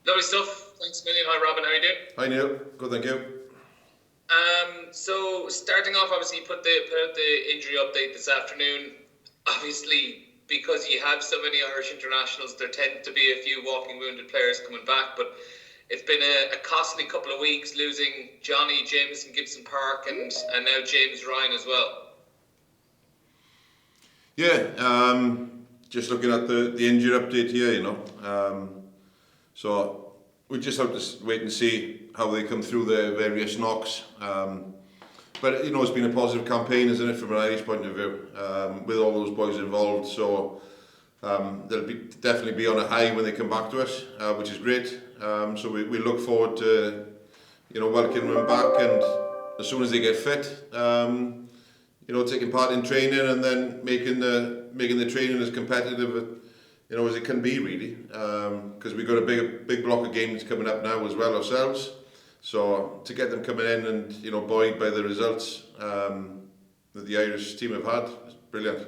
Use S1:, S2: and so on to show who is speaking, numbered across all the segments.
S1: Lovely stuff. Thanks a million. Hi, Robin. How are you doing?
S2: Hi Neil, good, thank you.
S1: So starting off, obviously, you put out the injury update this afternoon. Obviously, because you have so many Irish internationals, there tend to be a few walking wounded players coming back. But it's been a costly couple of weeks, losing Johnny, Jameson, Gibson Park, and now James Ryan as well.
S2: Yeah, just looking at the injury update here, so we just have to wait and see how they come through their various knocks. But it's been a positive campaign, isn't it, from an Irish point of view, with all those boys involved. So they'll definitely be on a high when they come back to us, which is great. So we look forward to welcoming them back, and as soon as they get fit, taking part in training, and then making the training as competitive as it can be, really, because we've got a big block of games coming up now as well ourselves. So to get them coming in and buoyed by the results that the Irish team have had is brilliant.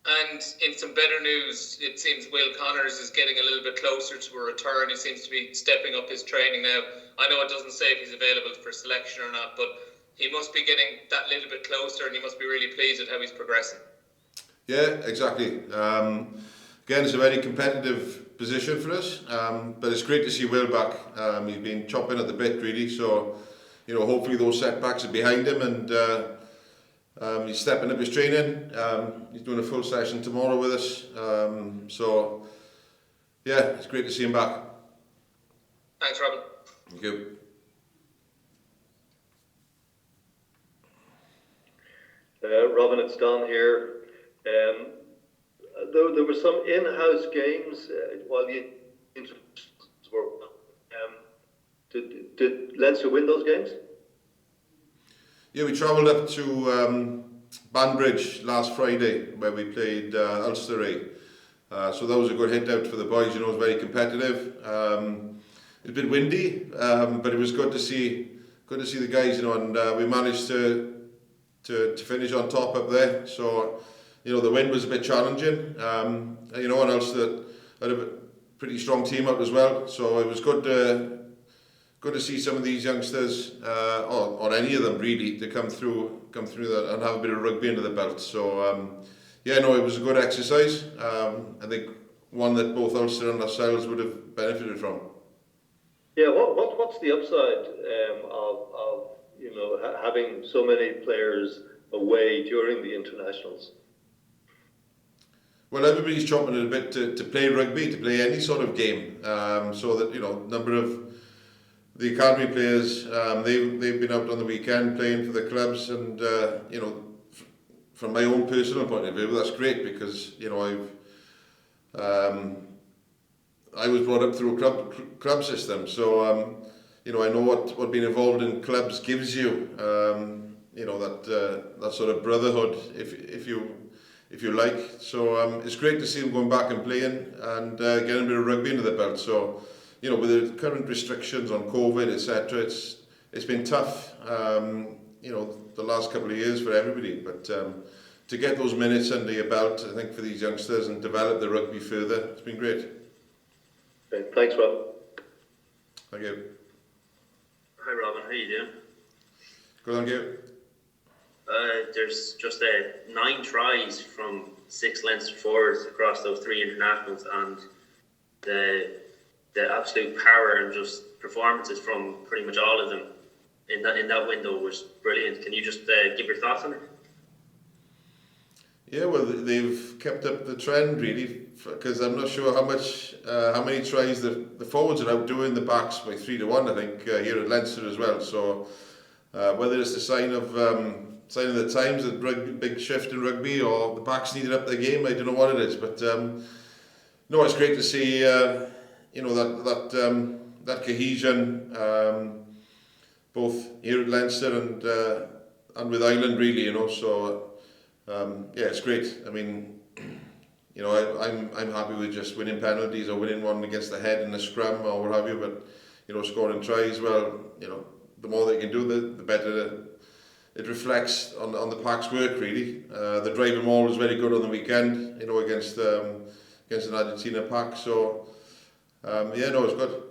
S1: And in some better news, it seems Will Connors is getting a little bit closer to a return. He seems to be stepping up his training now. I know it doesn't say if he's available for selection or not, but he must be getting that little bit closer, and he must be really pleased with how he's progressing.
S2: Yeah, exactly. Again, it's a very competitive position for us, but it's great to see Will back. He's been chopping at the bit, really, so hopefully those setbacks are behind him, and he's stepping up his training. He's doing a full session tomorrow with us, so yeah, it's great to see him back.
S1: Thanks, Robin.
S2: Thank you.
S3: Robin, it's Don here. There were some in-house games while the internationals were. Did Leinster win those games?
S2: Yeah, we travelled up to Banbridge last Friday, where we played Ulster. So that was a good hit out for the boys. It was very competitive. It's a bit windy, but it was good to see the guys. And we managed to finish on top up there. So the wind was a bit challenging. And Ulster had a pretty strong team up as well. So it was good to see some of these youngsters, or any of them really, to come through that and have a bit of rugby under the belt. So it was a good exercise. I think one that both Ulster and ourselves would have benefited from.
S3: Yeah, what's the upside of having so many players away during the internationals?
S2: Well, everybody's chomping at a bit to play rugby, to play any sort of game. So that number of the academy players, they've been out on the weekend playing for the clubs, and from my own personal point of view, that's great, because I was brought up through a club system, so I know what being involved in clubs gives you. That sort of brotherhood, if you like. So it's great to see them going back and playing and getting a bit of rugby into the belt. So with the current restrictions on COVID, etc., it's been tough. The last couple of years for everybody, but to get those minutes under your belt, I think, for these youngsters and develop the rugby further, it's been great.
S3: Okay, thanks, Rob.
S2: Thank you.
S4: Hi, Robin. How you doing?
S2: Good, thank you.
S4: There's just 9 tries from 6 Leinster forwards across those 3 internationals, and the absolute power and just performances from pretty much all of them in that window was brilliant. Can you just give your thoughts on it?
S2: Yeah, well, they've kept up the trend, really, because I'm not sure how many tries the forwards are outdoing the backs by 3-1, I think, here at Leinster as well. So whether it's a sign of the times, that big shift in rugby, or the backs needed up their game, I don't know what it is. But no, it's great to see that cohesion, both here at Leinster and with Ireland, really. So it's great. I mean, I'm happy with just winning penalties or winning one against the head in a scrum or what have you. But scoring tries, well, the more they can do, the better it reflects on the pack's work, really. The driving maul was very good on the weekend, against an Argentina pack. So Yeah, no, it's good.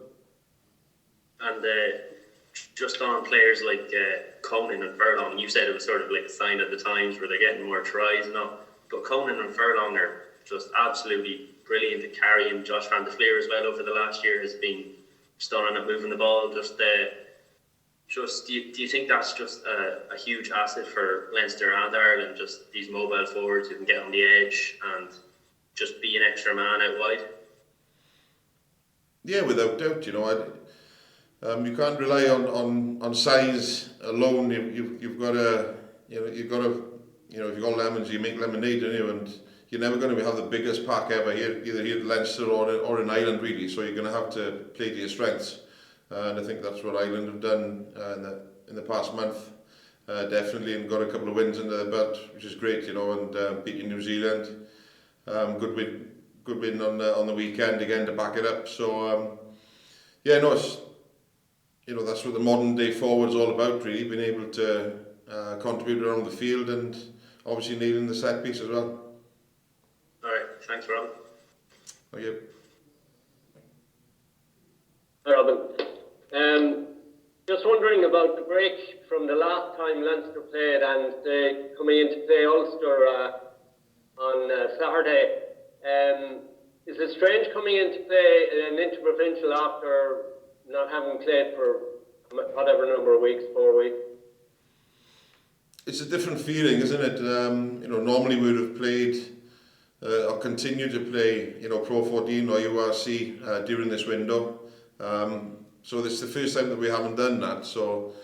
S4: And just on players like Conan and Furlong, you said it was sort of like a sign of the times where they're getting more tries now. But Conan and Furlong are just absolutely brilliant at carrying. Josh Van de Fleer as well over the last year has been stunning at moving the ball. Do you think that's just a huge asset for Leinster and Ireland, just these mobile forwards who can get on the edge and just be an extra man out wide?
S2: Yeah, without doubt. You can't rely on size alone. You've got to if you've got lemons, you make lemonade, don't you? And you're never going to have the biggest pack ever here, either here at Leinster or in Ireland, really. So you're going to have to play to your strengths, and I think that's what Ireland have done in the past month, definitely, and got a couple of wins under their belt, which is great, and beating New Zealand, good win on the weekend again to back it up. So that's what the modern day forward's all about, really, being able to contribute around the field and obviously nailing the set piece as well.
S4: Alright, thanks Robin.
S2: Thank you.
S5: Hi Robin. Just wondering about the break from the last time Leinster played and coming in to play Ulster on Saturday. Is it strange coming in to play an interprovincial after not having played for whatever number of weeks, 4 weeks?
S2: It's a different feeling, isn't it? Normally we would have played or continue to play, Pro 14 or URC during this window. So this is the first time that we haven't done that. So,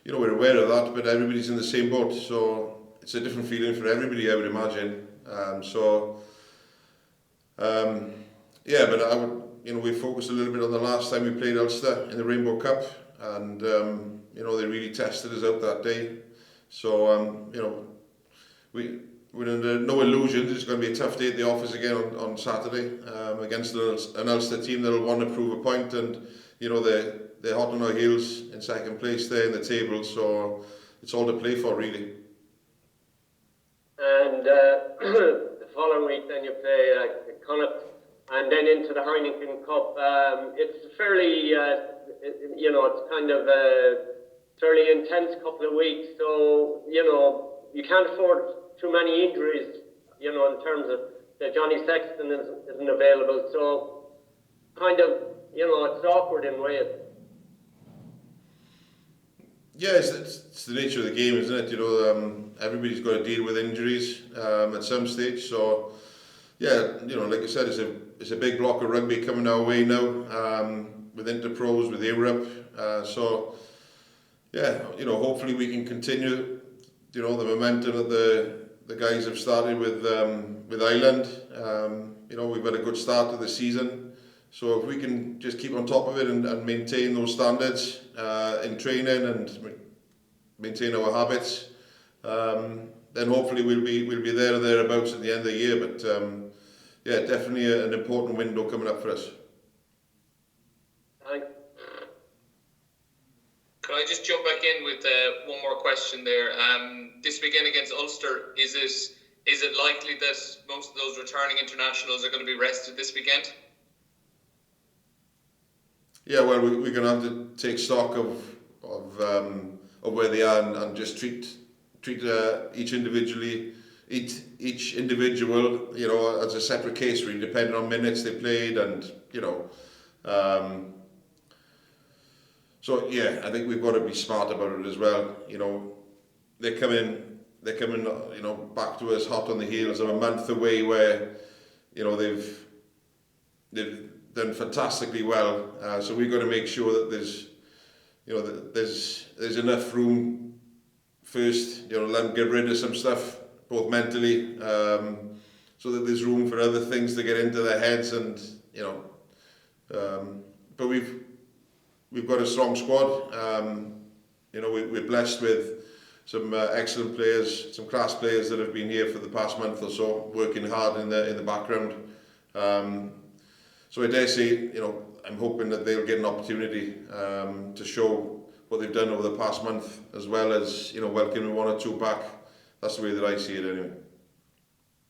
S2: we're aware of that, but everybody's in the same boat. So it's a different feeling for everybody, I would imagine. But I would, we focused a little bit on the last time we played Ulster in the Rainbow Cup, and they really tested us out that day. So we're under no illusions. It's going to be a tough day at the office again on Saturday against an Ulster team that'll want to prove a point, and they're hot on our heels in second place there in the table. So it's all to play for, really.
S5: And the following week, then you play Connacht, and then into the Heineken Cup. It's fairly, it's kind of a fairly intense couple of weeks. So, you can't afford too many injuries, in terms of Johnny Sexton isn't available. So, kind of, it's awkward in ways.
S2: Yeah, it's the nature of the game, isn't it? Everybody's got to deal with injuries at some stage. So, yeah, like I said, it's a big block of rugby coming our way now, with Interpros, with Europe. Hopefully we can continue, the momentum that the guys have started with Ireland. We've had a good start to the season. So if we can just keep on top of it and maintain those standards in training and maintain our habits, then hopefully we'll be there or thereabouts at the end of the year. But definitely an important window coming up for us.
S5: Thanks.
S1: Can I just jump back in with one more question there? This weekend against Ulster, is it likely that most of those returning internationals are going to be rested this weekend?
S2: Yeah, well, we're going to have to take stock of where they are and just treat each individual, as a separate case, really, depending on minutes they played, and So yeah, I think we've got to be smart about it as well. They're coming, back to us hot on the heels of a month away where, they've done fantastically well. So we've got to make sure that there's enough room first, let them get rid of some stuff, both mentally, so that there's room for other things to get into their heads, and but we've got a strong squad. We're blessed with some excellent players, some class players that have been here for the past month or so, working hard in the background. So I dare say, I'm hoping that they'll get an opportunity to show what they've done over the past month, as well as, welcoming one or two back. That's the way that I see it anyway.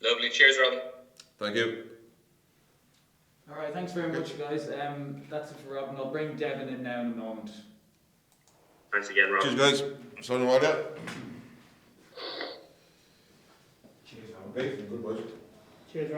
S1: Lovely. Cheers, Robin.
S2: Thank you.
S6: All right, thanks very much, guys. That's it for Robin. I'll bring Devin in now in a moment.
S4: Thanks again, Rob.
S2: Cheers, guys. Son of Cheers,
S6: Cheers, Robin.
S2: Okay, good boys.
S6: Cheers, Robin.